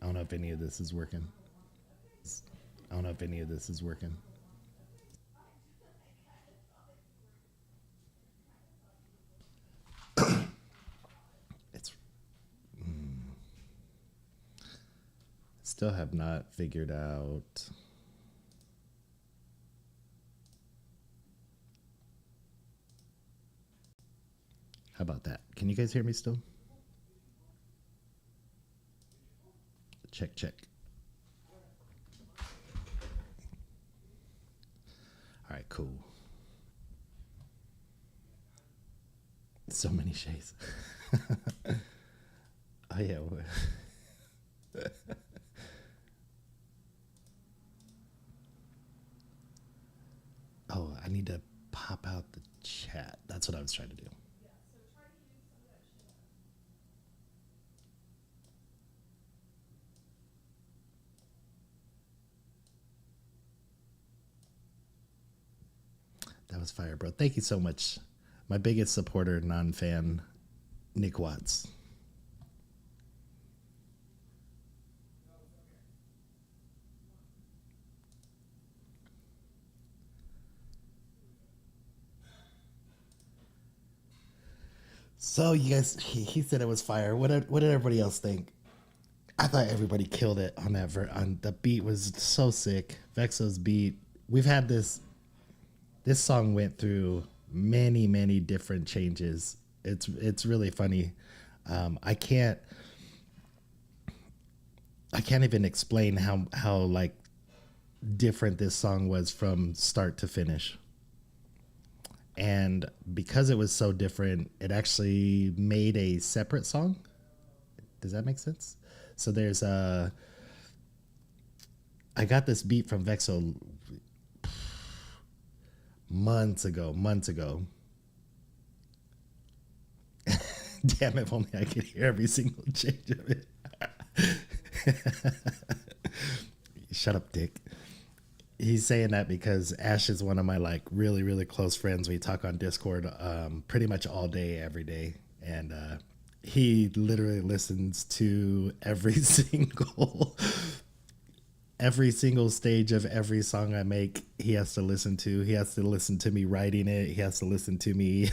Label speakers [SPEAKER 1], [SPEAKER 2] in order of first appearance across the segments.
[SPEAKER 1] I don't know if any of this is working. I don't know if any of this is working. It's still have not figured out. How about that? Can you guys hear me still? Check, check. All right, cool. So many shades. Oh yeah. Oh, I need to pop out the chat. That's what I was trying to do. That was fire, bro. Thank you so much. My biggest supporter, non-fan, Nick Watts. So you guys, he said it was fire. What did everybody else think? I thought everybody killed it on that. On the beat was so sick. Vexo's beat. We've had this. This song went through many different changes. It's really funny. I can't even explain how like different this song was from start to finish. And because it was so different, it actually made a separate song. Does that make sense? So there's a. I got this beat from Vexo months ago. Months ago. Damn, if only I could hear every single change of it. Shut up, Dick. He's saying that because Ash is one of my like really close friends. We talk on Discord pretty much all day, every day, and he literally listens to every single stage of every song I make. He has to listen to. He has to listen to me writing it. He has to listen to me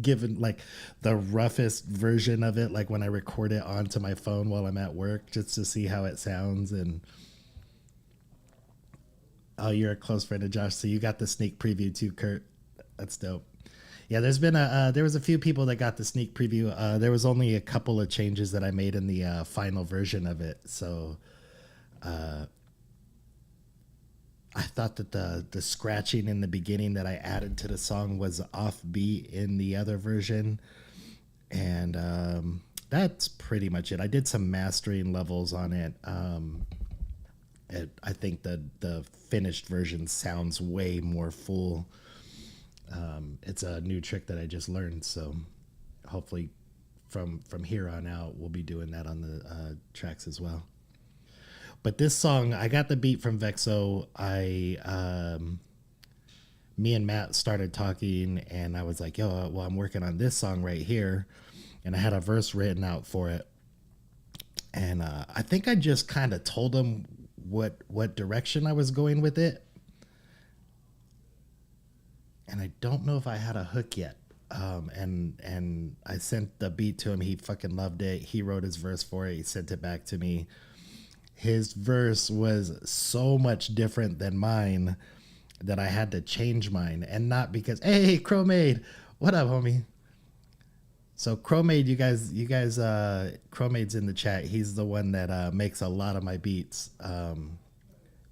[SPEAKER 1] given like the roughest version of it, like when I record it onto my phone while I'm at work, just to see how it sounds. And oh, you're a close friend of Josh, so you got the sneak preview too, Kurt. That's dope. Yeah, there was a few people that got the sneak preview. There was only a couple of changes that I made in the final version of it, so I thought that the scratching in the beginning that I added to the song was offbeat in the other version, and that's pretty much it. I did some mastering levels on it. I think the finished version sounds way more full. It's a new trick that I just learned, so hopefully from here on out we'll be doing that on the tracks as well. But this song, I got the beat from Vexo. Me and Matt started talking, and I was like, "Yo, well, I'm working on this song right here," and I had a verse written out for it. And I think I just kind of told him what direction I was going with it, and I don't know if I had a hook yet. And I sent the beat to him. He fucking loved it. He wrote his verse for it. He sent it back to me. His verse was so much different than mine that I had to change mine, and not because hey, Chromade, what up, homie? So Chromade, Chromade's in the chat. He's the one that makes a lot of my beats.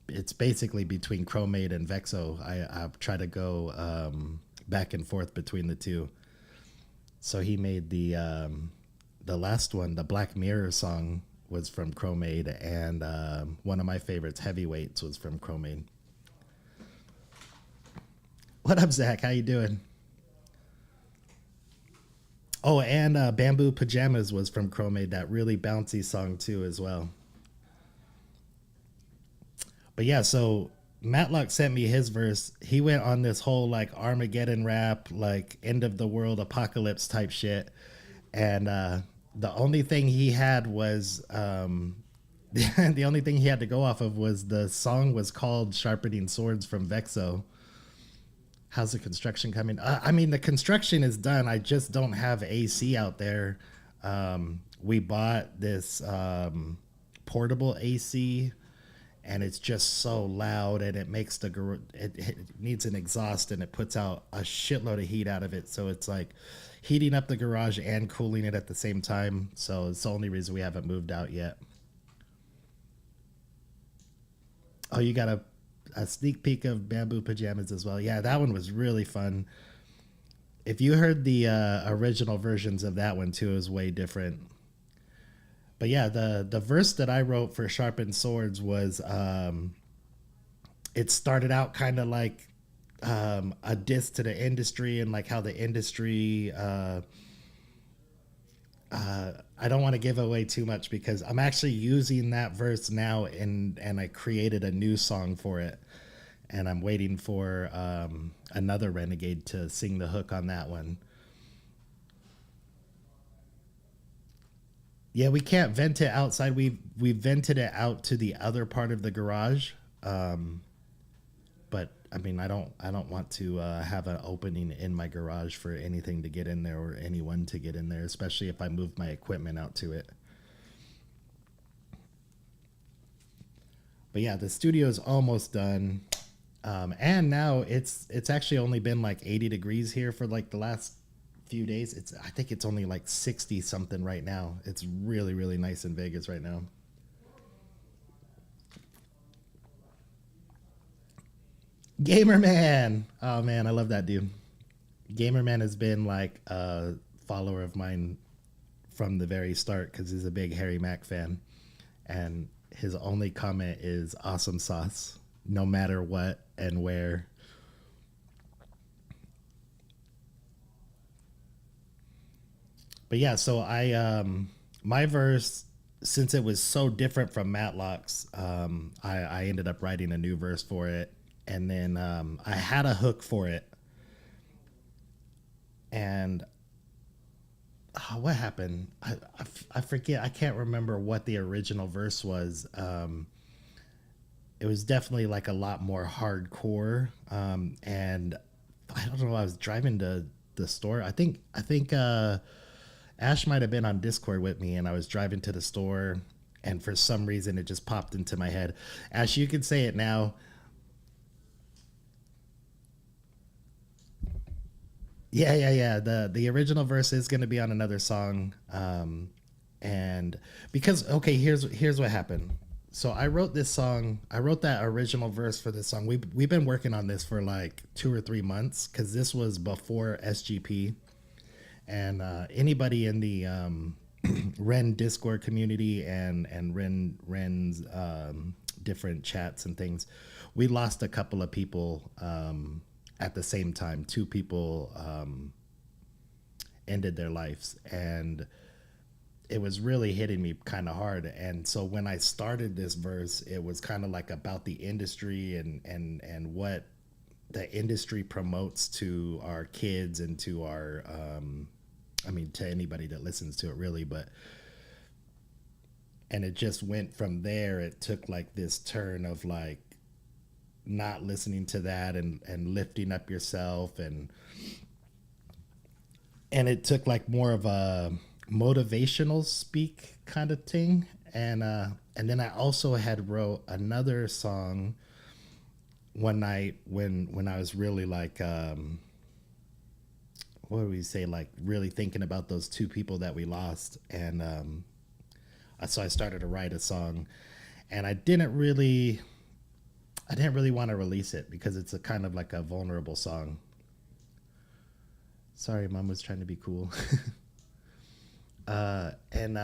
[SPEAKER 1] It's basically between Chromade and Vexo. I try to go back and forth between the two. So he made the last one, the Black Mirror song, was from Chromade, and one of my favorites, Heavyweights, was from Chromade. What up, Zach? How you doing? Oh, and Bamboo Pajamas was from Chromade, that really bouncy song too, as well. But yeah, so Matlock sent me his verse. He went on this whole like Armageddon rap, like end of the world apocalypse type shit. And The only thing he had was the only thing he had to go off of was the song was called "Sharpening Swords" from Vexo. How's the construction coming? I mean, the construction is done. I just don't have AC out there. We bought this portable AC, and it's just so loud, and it makes it needs an exhaust, and it puts out a shitload of heat out of it. So it's like heating up the garage and cooling it at the same time. So it's the only reason we haven't moved out yet. Oh, you got a sneak peek of Bamboo Pajamas as well. Yeah, that one was really fun. If you heard the original versions of that one too, it was way different. But yeah, the verse that I wrote for Sharpened Swords was it started out kind of like a diss to the industry and like how the industry. I don't want to give away too much because I'm actually using that verse now, and I created a new song for it, and I'm waiting for another Renegade to sing the hook on that one. Yeah, we can't vent it outside. We vented it out to the other part of the garage, but I mean, I don't want to have an opening in my garage for anything to get in there or anyone to get in there, especially if I move my equipment out to it. But yeah, the studio is almost done, and now it's actually only been like 80 degrees here for like the last few days. It's I think it's only like 60 something right now. It's really nice in Vegas right now. Gamer Man, oh man, I love that dude. Gamer Man has been like a follower of mine from the very start because he's a big Harry Mack fan, and his only comment is "awesome sauce," no matter what and where. But yeah, so I my verse, since it was so different from Matlock's, I ended up writing a new verse for it, and then I had a hook for it, and what happened? I forget. I can't remember what the original verse was. It was definitely like a lot more hardcore, and I don't know. I was driving to the store. I think Ash might have been on Discord with me, and I was driving to the store, and for some reason it just popped into my head. Ash, you can say it now. Yeah. The original verse is going to be on another song, and because okay, here's what happened. So I wrote this song. I wrote that original verse for this song. We've been working on this for like 2 or 3 months because this was before SGP, and anybody in the Ren Discord community and Ren's different chats and things, we lost a couple of people at the same time. Two people ended their lives, and it was really hitting me kind of hard. And so when I started this verse, it was kind of like about the industry and what the industry promotes to our kids and to our I mean to anybody that listens to it really, but and it just went from there. It took like this turn of like not listening to that and lifting up yourself, and it took like more of a motivational speak kind of thing. And then I also had wrote another song one night when I was really like what do we say, like really thinking about those two people that we lost. And so I started to write a song, and I didn't really want to release it because it's a kind of like a vulnerable song. Sorry, mom was trying to be cool. And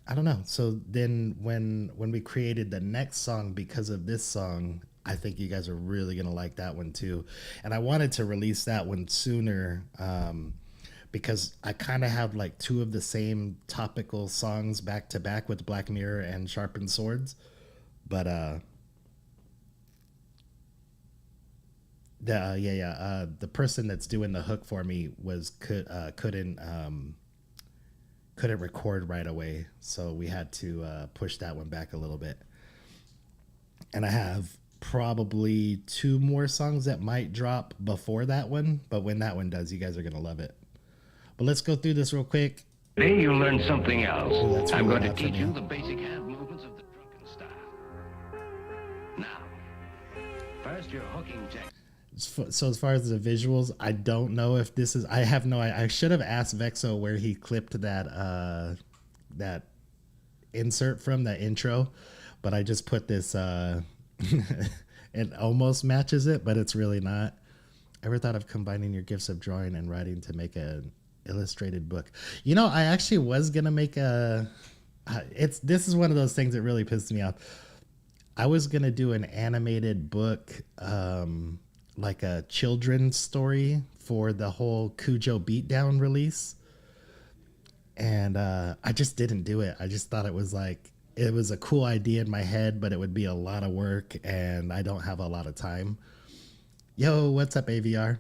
[SPEAKER 1] I don't know. So then when we created the next song because of this song, I think you guys are really gonna like that one too. And I wanted to release that one sooner, because I kind of have like two of the same topical songs back to back with Black Mirror and Sharpened Swords. But The person that's doing the hook for me couldn't record right away, so we had to push that one back a little bit. And I have probably two more songs that might drop before that one, but when that one does, you guys are gonna love it. But let's go through this real quick.
[SPEAKER 2] Today you'll learn something else.
[SPEAKER 1] Ooh, that's
[SPEAKER 2] I'm
[SPEAKER 1] really
[SPEAKER 2] going to
[SPEAKER 1] loud for
[SPEAKER 2] teach
[SPEAKER 1] me.
[SPEAKER 2] you the basic hand movements of the drunken style. Now, first your hooking technique.
[SPEAKER 1] So as far as the visuals, I don't know if this is. I have no. I should have asked Vexo where he clipped that insert from that intro, but I just put this. It almost matches it, but it's really not. Ever thought of combining your gifts of drawing and writing to make an illustrated book? You know, I actually was gonna make a. This is one of those things that really pissed me off. I was gonna do an animated book, like a children's story for the whole Cujo Beatdown release, and I just didn't do it. I just thought it was a cool idea in my head, but it would be a lot of work, and I don't have a lot of time. Yo, what's up, AVR?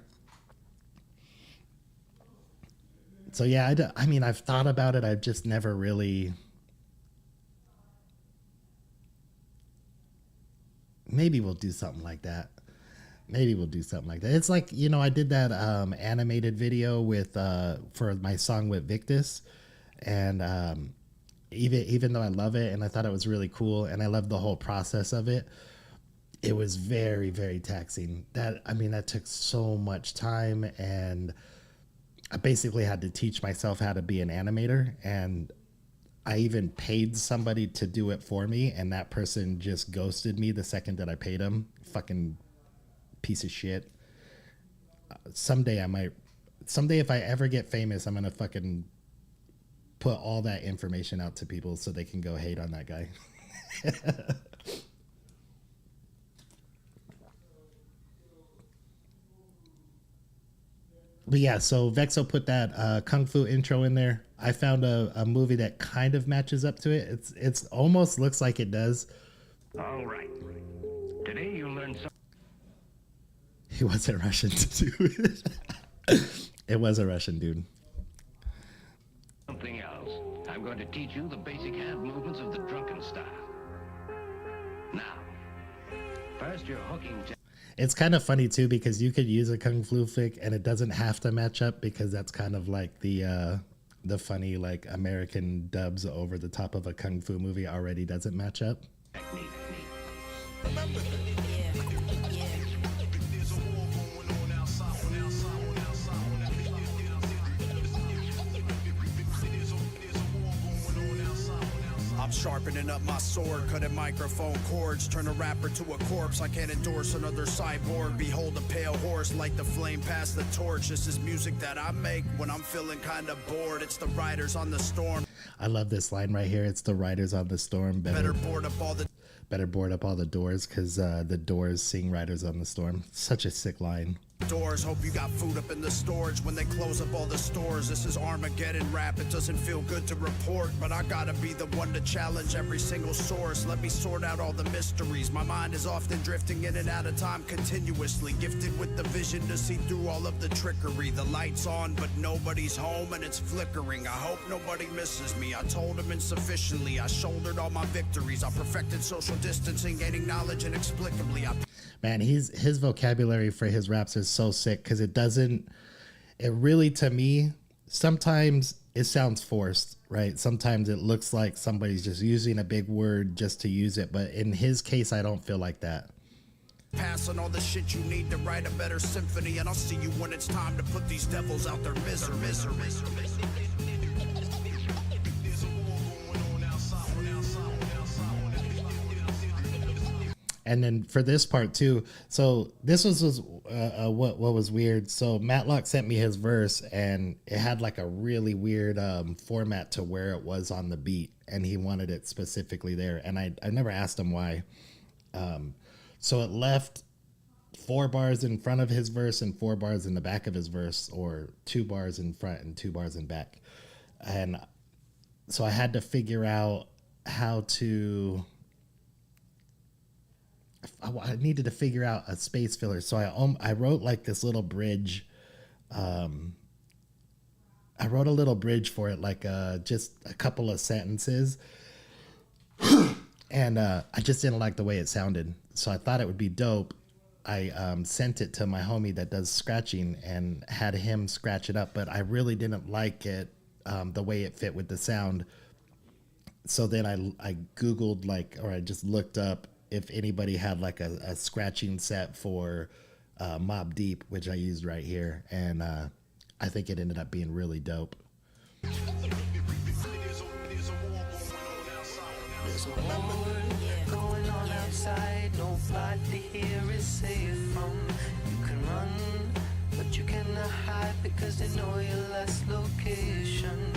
[SPEAKER 1] So yeah, I mean, I've thought about it. I've just never really. Maybe we'll do something like that. It's like, I did that animated video with for my song with Victus, and even though I love it and I thought it was really cool and I love the whole process of it, it was very, very taxing. That took so much time, and I basically had to teach myself how to be an animator, and I even paid somebody to do it for me, and that person just ghosted me the second that I paid him. Fucking piece of shit. Someday if I ever get famous, I'm gonna fucking put all that information out to people so they can go hate on that guy. But yeah, so Vexo put that Kung Fu intro in there. I found a movie that kind of matches up to it. It's almost looks like it does.
[SPEAKER 2] All right. Today you'll learn
[SPEAKER 1] He wasn't Russian to do it. It was a Russian dude.
[SPEAKER 2] something else. I'm going to teach you the basic hand movements of the drunken style. Now, first your hooking technique.
[SPEAKER 1] It's kind of funny too, because you could use a Kung Fu flick and it doesn't have to match up, because that's kind of like the funny like American dubs over the top of a Kung Fu movie already doesn't match up.
[SPEAKER 3] I'm sharpening up my sword, cutting microphone cords, turn a rapper to a corpse. I can't endorse another cyborg. Behold a pale horse, light the flame past the torch. This is music that I make when I'm feeling kind of bored. It's the riders on the storm.
[SPEAKER 1] I love this line right here. It's the riders on the storm. Better board up all the doors, because the doors sing Riders on the Storm. Such a sick line.
[SPEAKER 3] doors. Hope you got food up in the storage when they close up all the stores. This is Armageddon rap. It doesn't feel good to report, but I gotta be the one to challenge every single source. Let me sort out all the mysteries. My mind is often drifting in and out of time continuously. Gifted with the vision to see through all of the trickery. The light's on, but nobody's home and it's flickering. I hope nobody misses me. I told them insufficiently. I shouldered all my victories. I perfected social distancing, gaining knowledge inexplicably.
[SPEAKER 1] Man, his vocabulary for his raps is so sick, because it really, to me, sometimes it sounds forced, right? Sometimes it looks like somebody's just using a big word just to use it, but in his case, I don't feel like that.
[SPEAKER 3] Passing all the shit you need to write a better symphony, and I'll see you when it's time to put these devils out their misery.
[SPEAKER 1] And then for this part too, so this was what was weird. So Matlock sent me his verse, and it had like a really weird format to where it was on the beat, and he wanted it specifically there. And I never asked him why. So it left 4 bars in front of his verse and 4 bars in the back of his verse, or 2 bars in front and 2 bars in back. And so I had to figure out how to I needed to figure out a space filler. So I wrote like this little bridge. I wrote a little bridge for it, like just a couple of sentences. And I just didn't like the way it sounded. So I thought it would be dope. I sent it to my homie that does scratching and had him scratch it up, but I really didn't like it, the way it fit with the sound. So then I Googled or I just looked up if anybody had like a scratching set for Mobb Deep, which I used right here. And I think it ended up being really dope.
[SPEAKER 4] There's a war going on outside. Nobody here is safe from. You can run, but you cannot hide because they know your last location.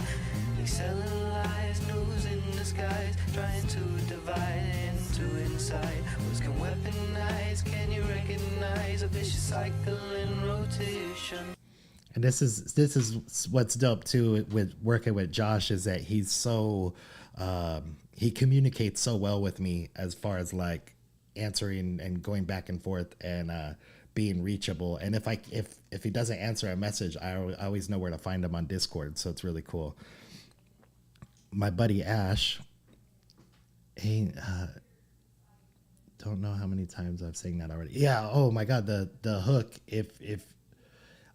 [SPEAKER 4] They selling lies, news in disguise, trying to divide into inside. Words can weaponize. Can you recognize a vicious cycle in rotation?
[SPEAKER 1] And this is what's dope too with working with Josh, is that he's so he communicates so well with me as far as like answering and going back and forth and being reachable. And if he doesn't answer a message, I always know where to find him on Discord. So it's really cool. My buddy Ash, he don't know how many times I've sang that already. Yeah. Oh my God. The hook. If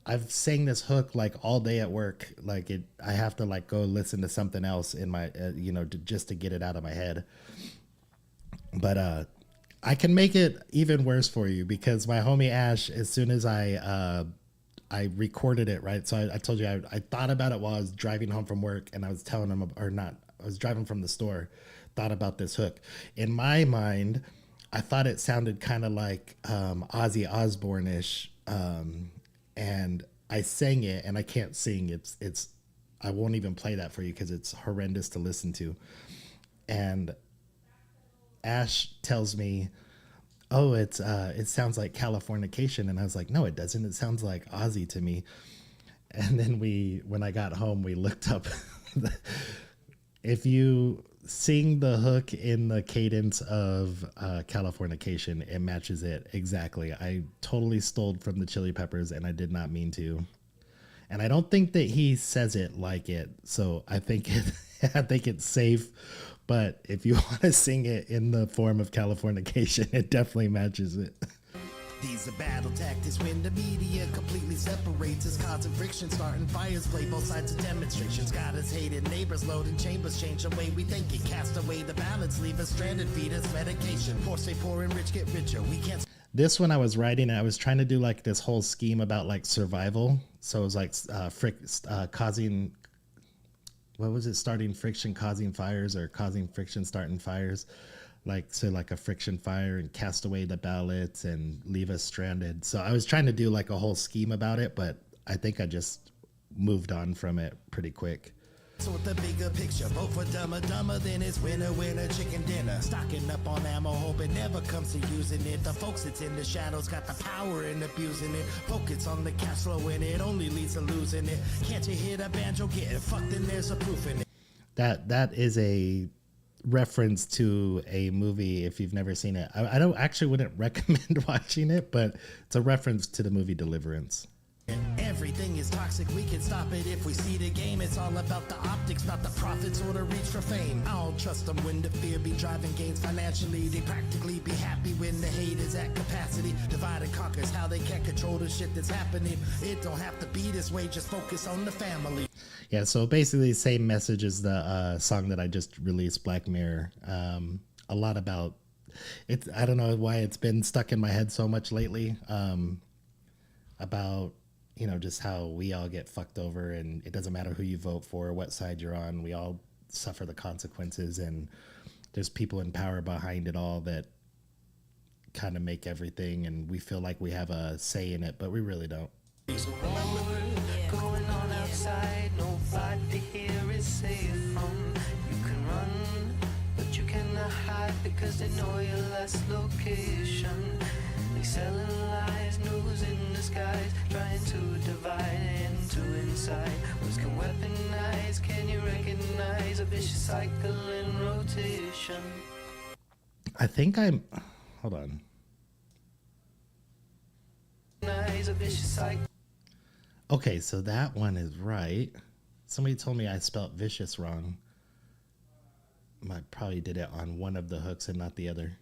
[SPEAKER 1] I've sang this hook like all day at work, like I have to like go listen to something else in my, just to get it out of my head. But I can make it even worse for you because my homie Ash, as soon as I recorded it, right? So I told you I thought about it while I was driving home from work, and I was telling him, I was driving from the store, thought about this hook. In my mind, I thought it sounded kind of like Ozzy Osbourne-ish. And I sang it, and I can't sing. I won't even play that for you because it's horrendous to listen to. And Ash tells me, "Oh, it sounds like Californication," and I was like, "No, it doesn't. It sounds like Ozzy to me." And then when I got home, we looked up. If you sing the hook in the cadence of Californication, it matches it exactly. I totally stole from the Chili Peppers, and I did not mean to. And I don't think that he says it like it, so I think it's safe. But if you want to sing it in the form of Californication, it definitely matches it.
[SPEAKER 5] These are battle tactics when the media completely separates us, causing friction, starting fires, play both sides of demonstrations. Got us hated neighbors, loading chambers, change the way we think it. Cast away the balance, leave us stranded, feed us medication. Poor stay poor and rich get richer. We can't.
[SPEAKER 1] This one I was writing, I was trying to do like this whole scheme about like survival. So it was like causing, what was it? Starting friction, causing fires, or causing friction, starting fires. Like a friction fire, and cast away the ballots and leave us stranded. So I was trying to do like a whole scheme about it, but I think I just moved on from it pretty quick.
[SPEAKER 5] So with the bigger picture, vote for dumber than it's winner, chicken dinner. Stocking up on ammo, hope it never comes to using it. The folks that's in the shadows got the power and abusing it. Focus on the cash flow and it only leads to losing it. Can't you hear the banjo getting fucked, and there's a proof in it.
[SPEAKER 1] That is a reference to a movie. If you've never seen it, I wouldn't recommend watching it, but it's a reference to the movie Deliverance.
[SPEAKER 5] Everything is toxic, we can stop it if we see the game. It's all about the optics, not the profits or the reach for fame. I don't trust them when the fear be driving gains financially. They practically be happy when the hate is at capacity. Divide and conquer is how they can't control the shit that's happening. It don't have to be this way, just focus on the family.
[SPEAKER 1] Yeah, so basically the same message as the song that I just released, Black Mirror. A lot about it. I don't know why it's been stuck in my head so much lately. About just how we all get fucked over, and it doesn't matter who you vote for, what side you're on, we all suffer the consequences, and there's people in power behind it all that kind of make everything, and we feel like we have a say in it, but we really don't.
[SPEAKER 4] There's a war going on outside, nobody here is safe from. You can run, but you cannot hide because they know your last location. They selling lies, news in disguise, trying to divide into inside. Words can weaponize, can you recognize a vicious cycle in rotation?
[SPEAKER 1] Hold on.
[SPEAKER 4] recognize a vicious cycle.
[SPEAKER 1] Okay, so that one is right. Somebody told me I spelt vicious wrong. I probably did it on one of the hooks and not the other.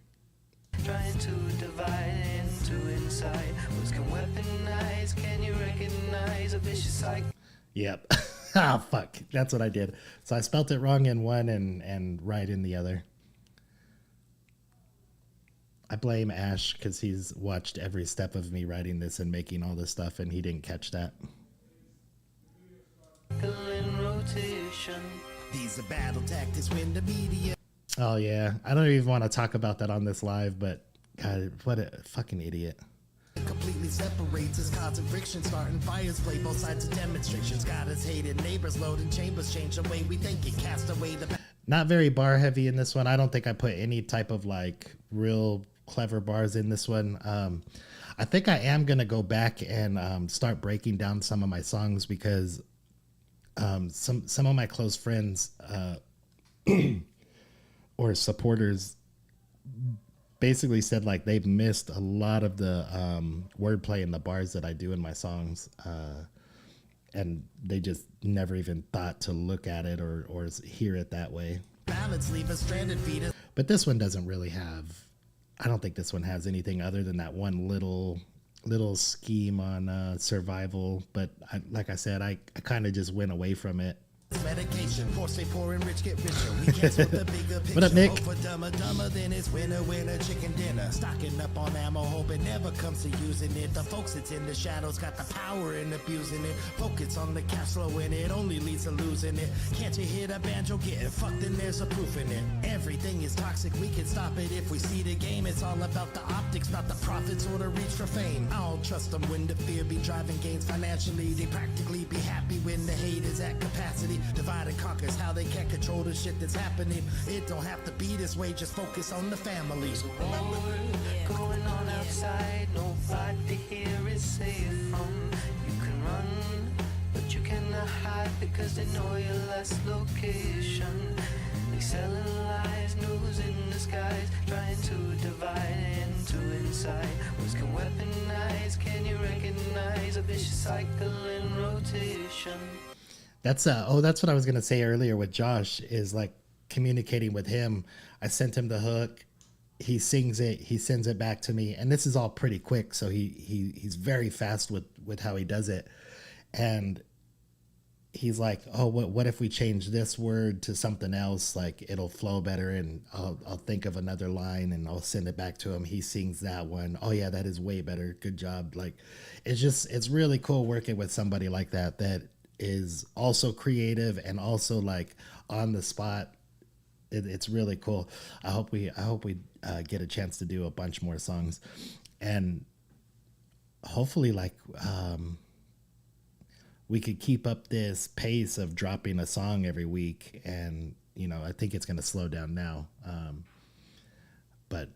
[SPEAKER 4] Trying to divide into inside. Words can weaponize. Can you recognize a vicious cycle?
[SPEAKER 1] Yep. Ah, fuck. That's what I did. So I spelt it wrong in one and right in the other. I blame Ash because he's watched every step of me writing this and making all this stuff, and he didn't catch that.
[SPEAKER 4] In rotation.
[SPEAKER 5] These are battle tactics when the media
[SPEAKER 1] Oh, yeah. I don't even want to talk about that on this live, but God, what a fucking idiot.
[SPEAKER 5] completely separates us, causing friction, starting fires, play both sides of demonstrations. Got us hated neighbors, loading chambers, change the way we think it, cast away the
[SPEAKER 1] Not very bar heavy in this one. I don't think I put any type of like real clever bars in this one. I think I am going to go back and start breaking down some of my songs because some of my close friends or supporters basically said like they've missed a lot of the wordplay and the bars that I do in my songs. And they just never even thought to look at it or hear it that way.
[SPEAKER 5] balance, leave us stranded, feet us.
[SPEAKER 1] But this one doesn't really have, I don't think this one has anything other than that one little scheme on survival. But like I said, I kind of just went away from it.
[SPEAKER 5] Medication, poor stay poor and rich get richer. We can't sort the bigger picture.
[SPEAKER 1] What up, Nick?
[SPEAKER 5] Hope for dumber, dumber than it's winner, winner, chicken dinner. Stocking up on ammo, hope it never comes to using it. The folks that's in the shadows got the power and abusing it. Focus on the cash flow and it only leads to losing it. Can't you hear the banjo getting fucked and there's a proof in it. Everything is toxic, we can stop it if we see the game. It's all about the optics, not the profits or the reach for fame. I don't trust them when the fear be driving gains financially. They practically be happy when the hate is at capacity. Divide and conquers how they can't control the shit that's happening. It don't have to be this way, just focus on the family.
[SPEAKER 4] War going on outside, nobody here is safe from. You can run, but you cannot hide because they know your last location. They selling lies, news in disguise, trying to divide into inside. Words can weaponize, can you recognize a vicious cycle in rotation?
[SPEAKER 1] That's that's what I was gonna say earlier with Josh is like communicating with him. I sent him the hook, he sings it, he sends it back to me, and this is all pretty quick. So he's very fast with how he does it, and he's like, oh, what if we change this word to something else? Like it'll flow better, and I'll think of another line and I'll send it back to him. He sings that one. Oh yeah, that is way better. Good job. Like it's really cool working with somebody like that is also creative and also like on the spot. It's really cool. I hope we get a chance to do a bunch more songs, and hopefully like we could keep up this pace of dropping a song every week. And I think it's going to slow down now, but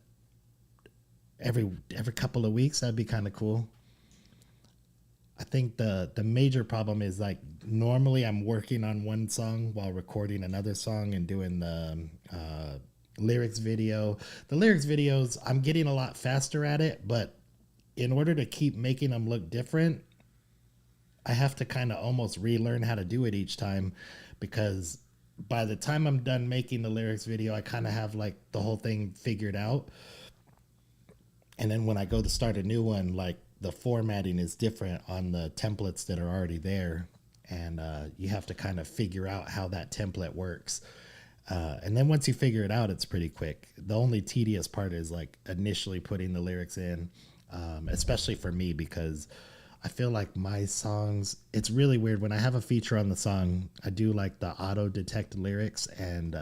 [SPEAKER 1] every couple of weeks that'd be kind of cool. I think the major problem is like normally I'm working on one song while recording another song and doing the lyrics video. The lyrics videos, I'm getting a lot faster at it, but in order to keep making them look different, I have to kind of almost relearn how to do it each time, because by the time I'm done making the lyrics video, I kind of have like the whole thing figured out. And then when I go to start a new one, like the formatting is different on the templates that are already there, and you have to kind of figure out how that template works. And then once you figure it out, it's pretty quick. The only tedious part is like initially putting the lyrics in, especially for me, because I feel like my songs, it's really weird. When I have a feature on the song, I do like the auto detect lyrics, and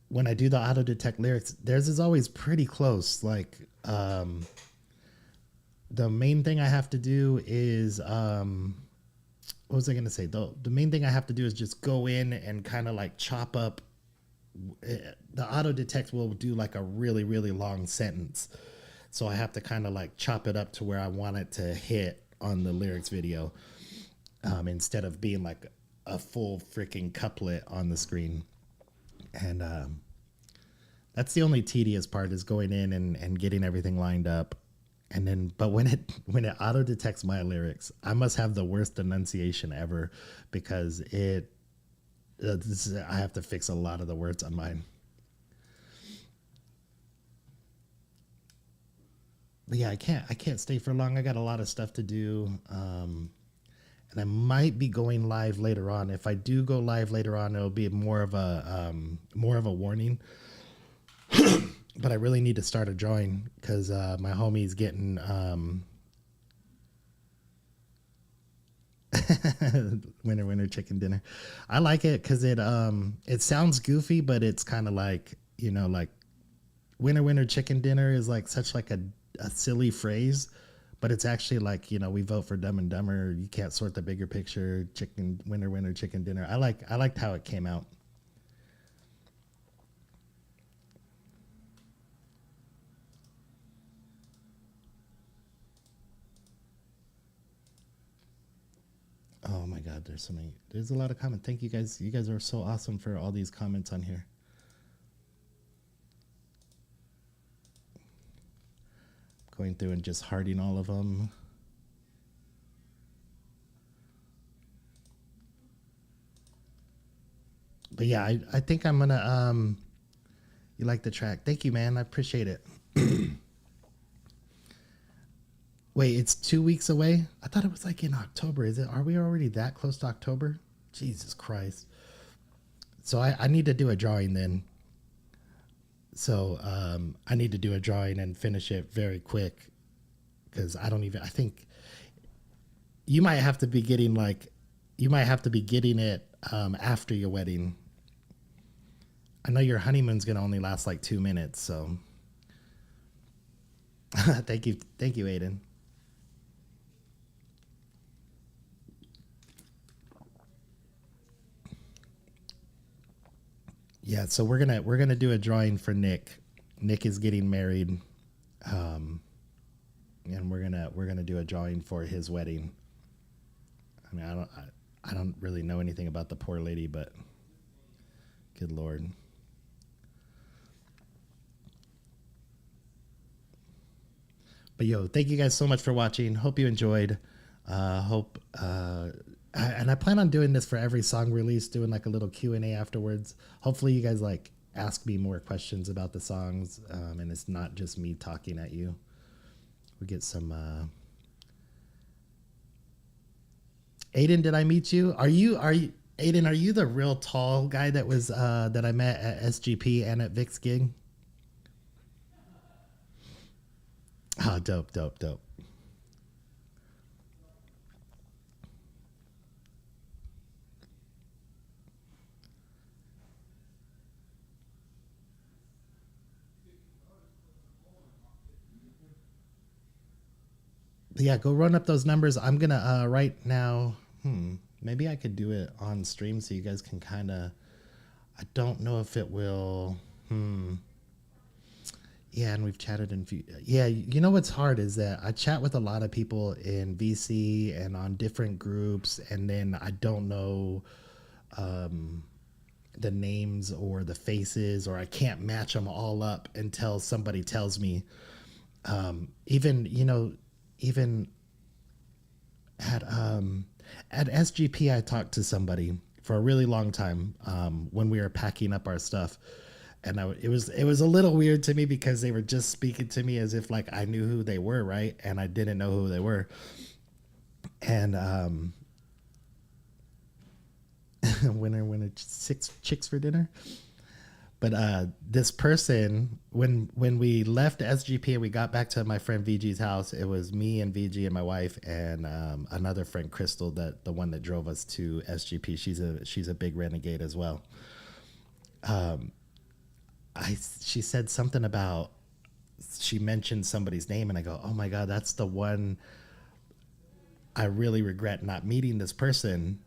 [SPEAKER 1] when I do the auto detect lyrics, theirs is always pretty close. Like the main thing I have to do is what was I gonna say? The main thing I have to do is just go in and kind of like chop up. The auto detect will do like a really, really long sentence, so I have to kind of like chop it up to where I want it to hit on the lyrics video, instead of being like a full freaking couplet on the screen. And That's the only tedious part, is going in and getting everything lined up. And then, but when it auto detects my lyrics, I must have the worst enunciation ever, because I have to fix a lot of the words on mine. But yeah, I can't stay for long. I got a lot of stuff to do. And I might be going live later on. If I do go live later on, it'll be more of a warning. But I really need to start a drawing, because my homie's getting winner chicken dinner. I like it because it sounds goofy, but it's kind of like, like winner chicken dinner is like such like a silly phrase, but it's actually like, we vote for Dumb and Dumber. You can't sort the bigger picture. Winner chicken dinner. I liked how it came out. Oh my God, there's a lot of comments. Thank you guys. You guys are so awesome for all these comments on here. Going through and just hearting all of them. But yeah, I think I'm gonna you like the track. Thank you, man. I appreciate it. Wait, it's 2 weeks away? I thought it was like in October. Are we already that close to October? Jesus Christ. So I need to do a drawing then. So I need to do a drawing and finish it very quick, because I think you might have to be getting it after your wedding. I know your honeymoon's going to only last like 2 minutes, so thank you, Aiden. Yeah, so we're gonna do a drawing for Nick. Nick is getting married, and we're gonna do a drawing for his wedding. I mean, I don't really know anything about the poor lady, but good Lord. But yo, thank you guys so much for watching. Hope you enjoyed. And I plan on doing this for every song release, doing like a little Q&A afterwards. Hopefully you guys like ask me more questions about the songs, and it's not just me talking at you. We get some Aiden, did I meet you? Aiden, are you the real tall guy that was that I met at SGP and at Vic's gig? Oh, dope. Yeah, go run up those numbers. I'm gonna right now. Maybe I could do it on stream so you guys can kind of. I don't know if it will. Yeah, and we've chatted in. Yeah, you know what's hard is that I chat with a lot of people in VC and on different groups, and then I don't know the names or the faces, or I can't match them all up until somebody tells me. Even at SGP, I talked to somebody for a really long time when we were packing up our stuff, and it was a little weird to me because they were just speaking to me as if like I knew who they were, right? And I didn't know who they were, and winner 6 chicks for dinner. But this person, when we left SGP and we got back to my friend VG's house, it was me and VG and my wife and another friend, Crystal, the one that drove us to SGP. She's a big renegade as well. She said something about, she mentioned somebody's name, and I go, oh my God, that's the one. I really regret not meeting this person.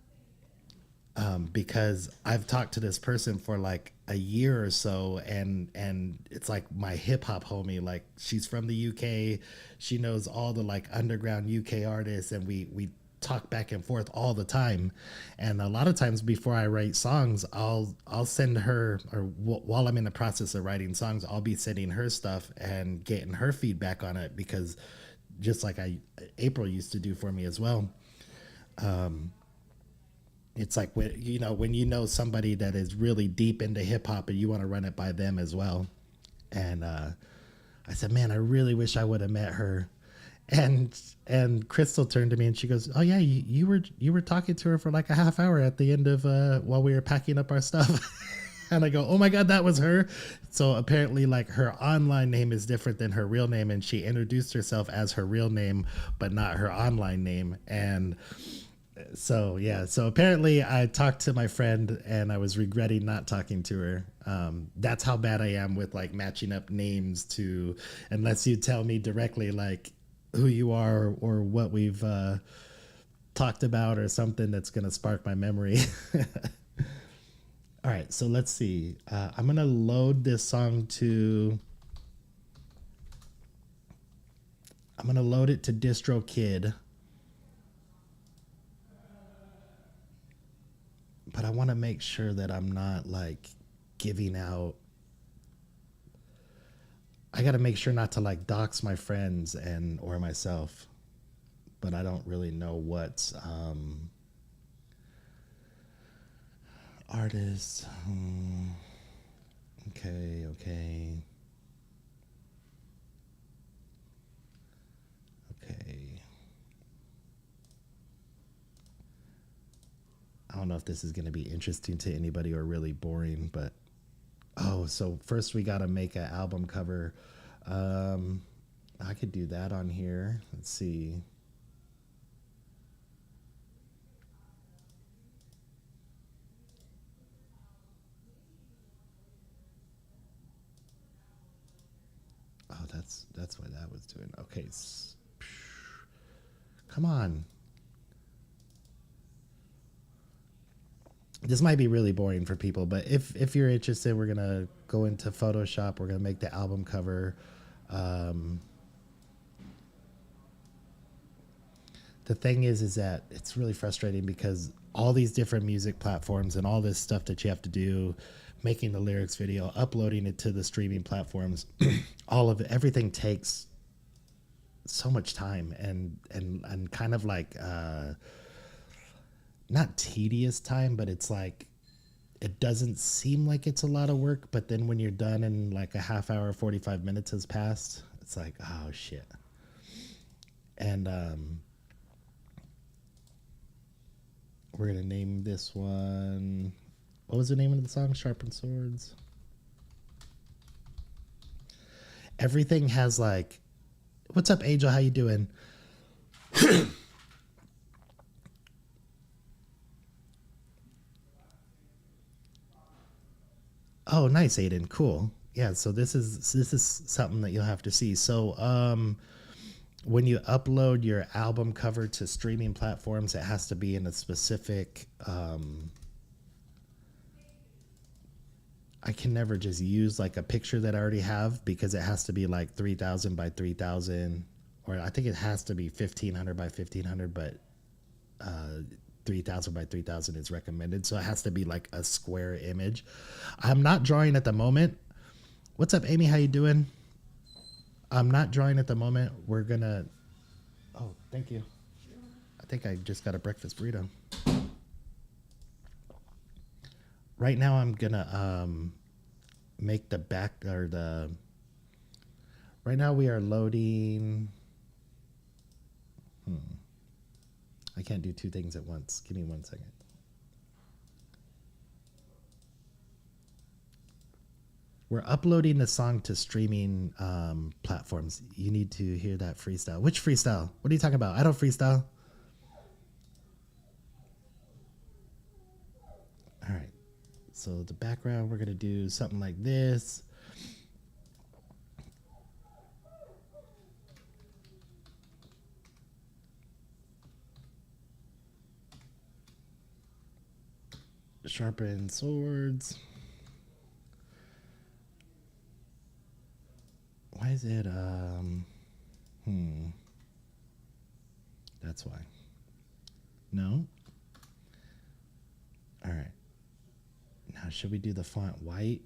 [SPEAKER 1] Because I've talked to this person for like a year or so, and it's like my hip hop homie. Like, she's from the UK, she knows all the like underground UK artists, and we talk back and forth all the time. And a lot of times before I write songs, I'll send her, or while I'm in the process of writing songs, I'll be sending her stuff and getting her feedback on it, because just like April used to do for me as well. It's like when you know somebody that is really deep into hip hop and you want to run it by them as well. And I said, man, I really wish I would have met her. And Crystal turned to me and she goes, oh yeah, you were talking to her for like a half hour at the end of while we were packing up our stuff. And I go, oh my God, that was her. So apparently like her online name is different than her real name, and she introduced herself as her real name but not her online name. And so yeah, so apparently I talked to my friend and I was regretting not talking to her. That's how bad I am with like matching up names to, unless you tell me directly like who you are or what we've talked about or something that's going to spark my memory. All right, so let's see. I'm going to load this song to, I'm going to load it to DistroKid. But I want to make sure that I'm not like giving out. I got to make sure not to like dox my friends or myself. But I don't really know what's artist. Okay. Okay. I don't know if this is going to be interesting to anybody or really boring, but so first we got to make an album cover. I could do that on here. Let's see. Oh, that's what that was doing. Okay. Come on. This might be really boring for people, but if you're interested, we're gonna go into Photoshop. We're gonna make the album cover. The thing is that it's really frustrating because all these different music platforms and all this stuff that you have to do, making the lyrics video, uploading it to the streaming platforms, everything takes so much time and kind of like not tedious time, but it's like it doesn't seem like it's a lot of work, but then when you're done and like a half hour, 45 minutes has passed, it's like, oh shit. And we're gonna name this one, what was the name of the song? Sharpened Swords. Everything has like, what's up, Angel, how you doing? Oh, nice, Aiden. Cool. Yeah, so this is something that you'll have to see. So when you upload your album cover to streaming platforms, it has to be in a specific I can never just use like a picture that I already have, because it has to be like 3,000 by 3,000, or I think it has to be 1,500 by 1,500, but 3,000 by 3,000 is recommended. So it has to be like a square image. I'm not drawing at the moment. What's up, Amy? How you doing? I'm not drawing at the moment. We're gonna, oh, thank you. I think I just got a breakfast burrito. Right now I'm gonna make the back, or the, right now we are loading, I can't do two things at once. Give me 1 second. We're uploading the song to streaming platforms. You need to hear that freestyle. Which freestyle? What are you talking about? I don't freestyle. All right. So the background, we're going to do something like this. Sharpened Swords. Why is it, that's why. No? All right. Now, should we do the font white?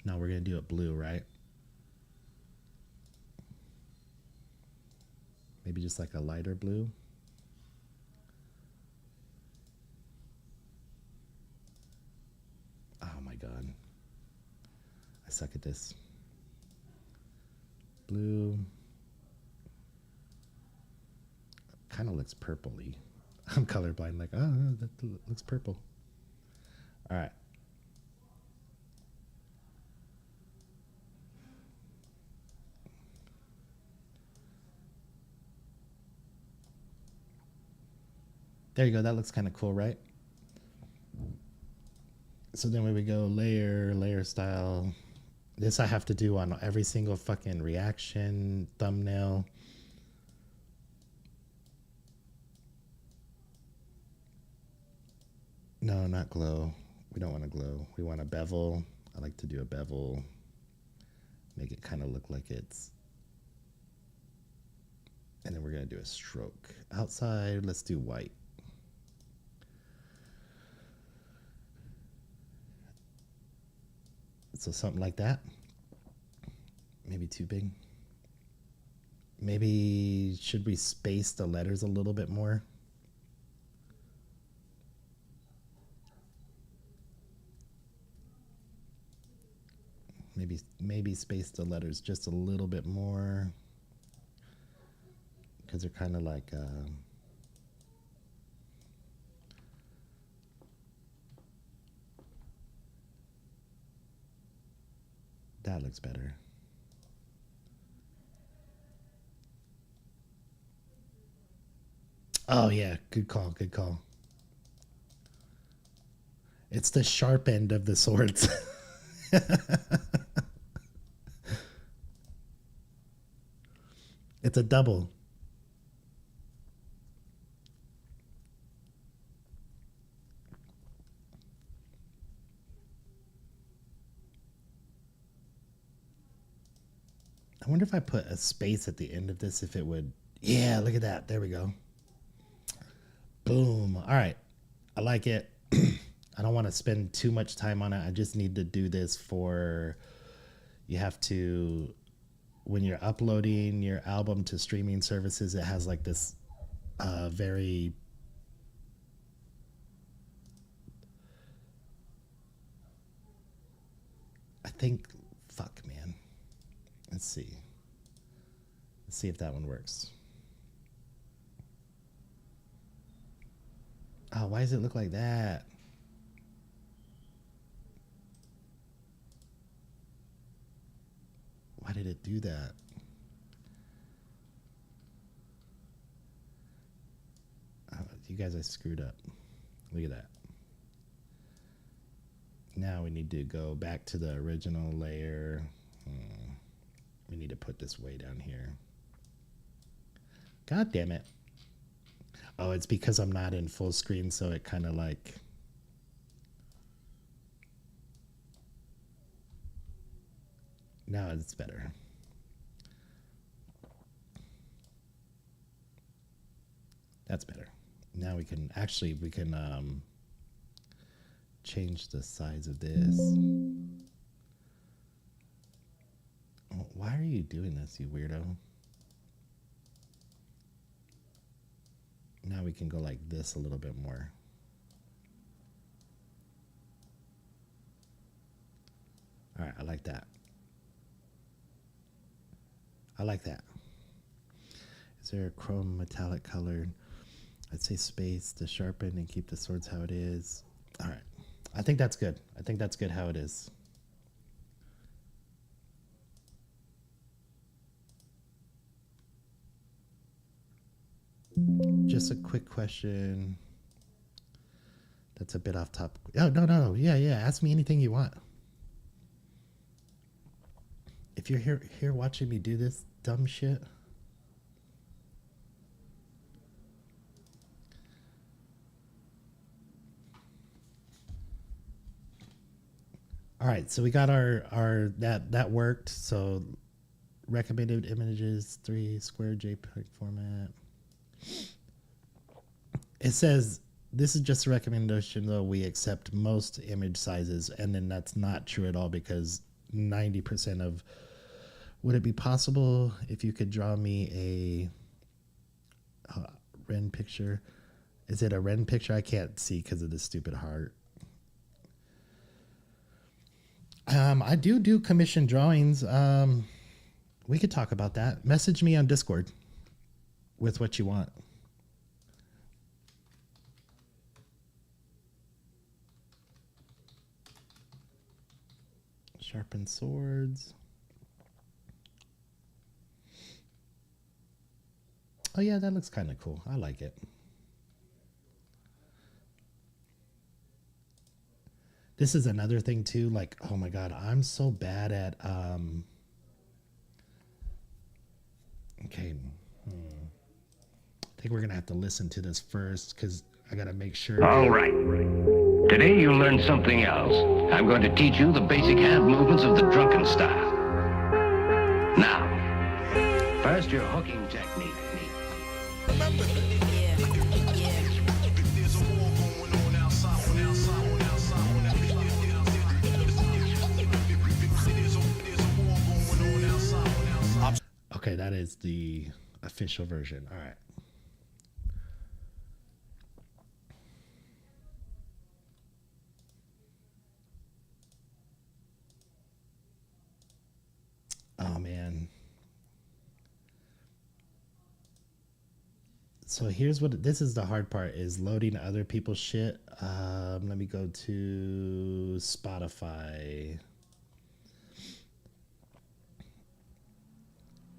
[SPEAKER 1] No, we're going to do it blue, right? Maybe just like a lighter blue. Oh my God. I suck at this. Blue. Kind of looks purpley. I'm colorblind, like, oh, that looks purple. All right. There you go. That looks kind of cool, right? So then when we go layer style, this I have to do on every single fucking reaction, thumbnail. No, not glow. We don't want to glow. We want a bevel. I like to do a bevel. Make it kind of look like it's... And then we're going to do a stroke. Outside, let's do white. So something like that. Maybe too big. Maybe should we space the letters a little bit more? Maybe space the letters just a little bit more, because they're kind of like that looks better. Oh yeah, good call, good call. It's the sharp end of the swords. It's a double. I wonder if I put a space at the end of this, if it would... Yeah, look at that. There we go. Boom. All right. I like it. I don't want to spend too much time on it. I just need to do this for... You have to... When you're uploading your album to streaming services, it has like this very... I think... Fuck, man. Let's see. Let's see if that one works. Oh, why does it look like that? Why did it do that? Oh, you guys, I screwed up. Look at that. Now we need to go back to the original layer. We need to put this way down here. God damn it. Oh, it's because I'm not in full screen, so it kind of like... Now it's better. That's better. Now we can actually, change the size of this. Oh, why are you doing this, you weirdo? Now we can go like this a little bit more. All right, I like that. I like that. Is there a chrome metallic color? I'd say space to sharpen and keep the swords how it is. All right. I think that's good. I think that's good how it is. Just a quick question. That's a bit off topic. Oh, no. Yeah. Ask me anything you want. If you're here watching me do this dumb shit. All right, so we got our that worked. So recommended images 3 square JPEG format. It says this is just a recommendation, though we accept most image sizes, and then that's not true at all because 90% of. Would it be possible if you could draw me a Ren picture? Is it a Ren picture? I can't see because of this stupid heart. I do commission drawings. We could talk about that. Message me on Discord with what you want. Sharpened Swords. Oh yeah, that looks kind of cool. I like it. This is another thing too, like, oh my god, I'm so bad at okay. I think we're gonna have to listen to this first because I gotta make sure.
[SPEAKER 2] All right. Today you learned something else. I'm going to teach you the basic hand movements of the drunken style. Now, first your hooking technique.
[SPEAKER 3] Remember that. There's a war going on outside. There's a war going on outside.
[SPEAKER 1] Okay, that is the official version. All right. Oh man. So here's what this is the hard part is loading other people's shit. Let me go to Spotify.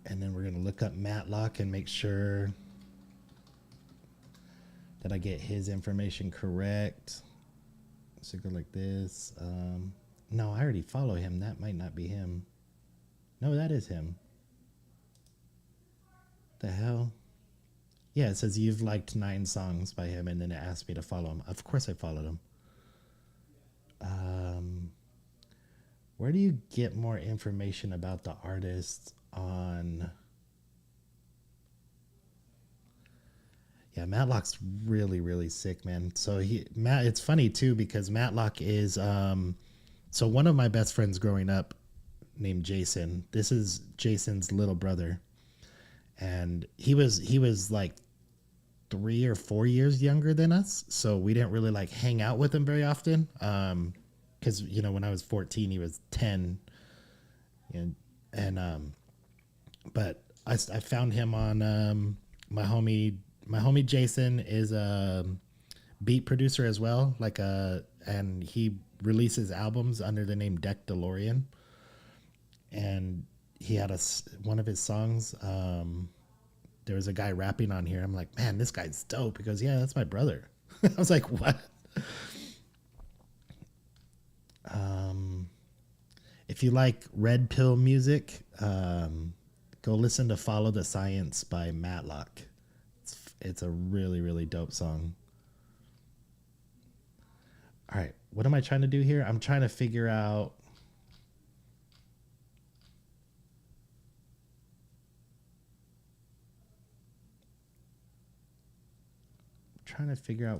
[SPEAKER 1] And then we're going to look up Matlock and make sure that I get his information correct. So go like this. No, I already follow him. That might not be him. No, that is him. The hell? Yeah, it says you've liked 9 songs by him, and then it asked me to follow him. Of course I followed him. Where do you get more information about the artist on... Yeah, Matlock's really, really sick, man. So it's funny too because Matlock is so one of my best friends growing up named Jason. This is Jason's little brother. And he was like 3 or 4 years younger than us, so we didn't really like hang out with him very often. Because you know, when I was 14, he was 10, but I found him on my homie Jason is a beat producer as well, and he releases albums under the name Deck DeLorean, and he had one of his songs. There was a guy rapping on here. I'm like, man, this guy's dope. He goes, yeah, that's my brother. I was like, what? If you like red pill music, go listen to Follow the Science by Matlock. It's a really, really dope song. All right, what am I trying to do here? I'm trying to figure out...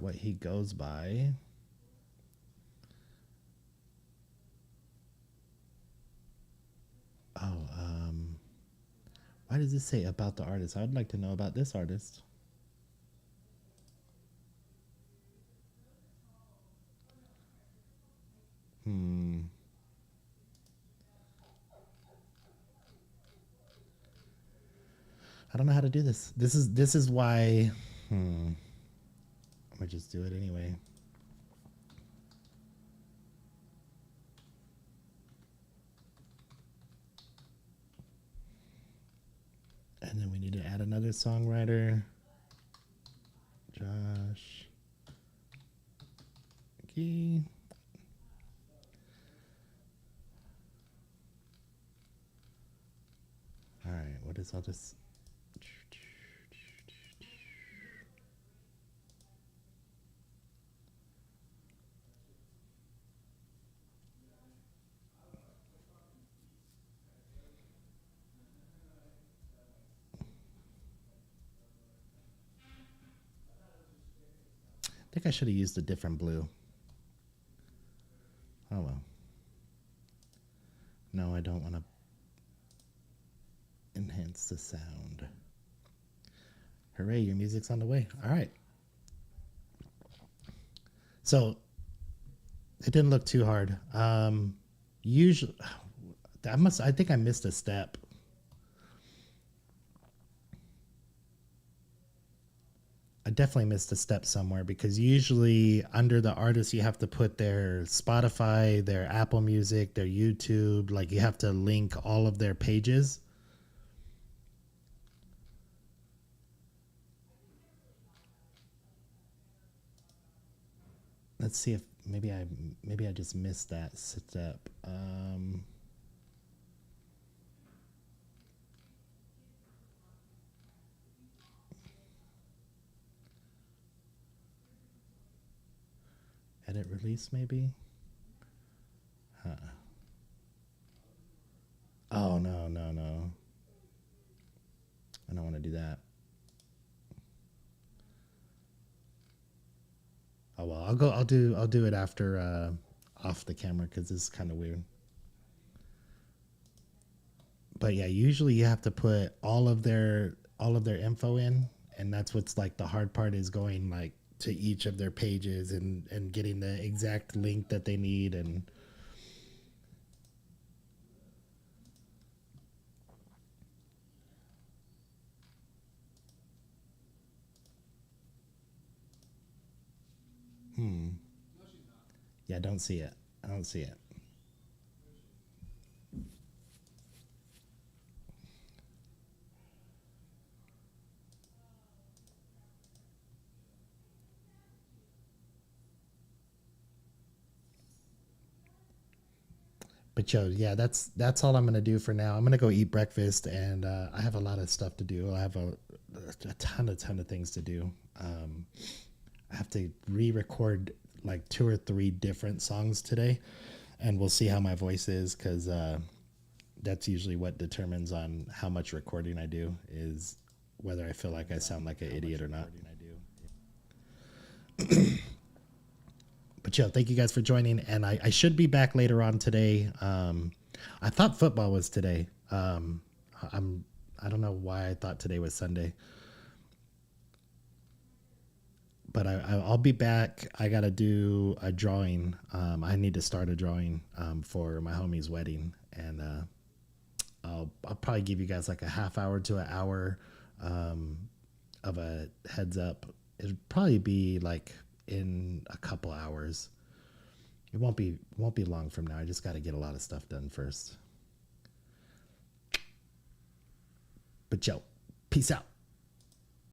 [SPEAKER 1] what he goes by. Why does this say about the artist? I'd like to know about this artist. I don't know how to do this. This is why I'm gonna just do it anyway. And then we need to add another songwriter. Josh. Okay. All right, what is all this? think I should have used a different blue. Oh well. No, I don't want to enhance the sound. Hooray, your music's on the way. All right. So it didn't look too hard. Usually, I think I missed a step. I definitely missed a step somewhere because usually under the artist, you have to put their Spotify, their Apple Music, their YouTube, like you have to link all of their pages. Let's see if maybe I just missed that step. Edit release maybe? Huh. Oh no. I don't want to do that. Oh well, I'll do it after off the camera because this is kind of weird. But yeah, usually you have to put all of their info in, and that's what's like the hard part is going like to each of their pages and getting the exact link that they need. And yeah, I don't see it. But yo, yeah, that's all I'm gonna do for now. I'm gonna go eat breakfast, and I have a lot of stuff to do. I have a ton of things to do. I have to re-record like 2 or 3 different songs today, and we'll see how my voice is because that's usually what determines on how much recording I do is whether I feel like I sound like an idiot or not. But yo, thank you guys for joining, and I should be back later on today. I thought football was today. I don't know why I thought today was Sunday, but I'll be back. I gotta do a drawing. I need to start a drawing for my homie's wedding, and I'll probably give you guys like a half hour to an hour of a heads up. It'll probably be like in a couple hours. It won't be long from now. I just got to get a lot of stuff done first. But yo, peace out.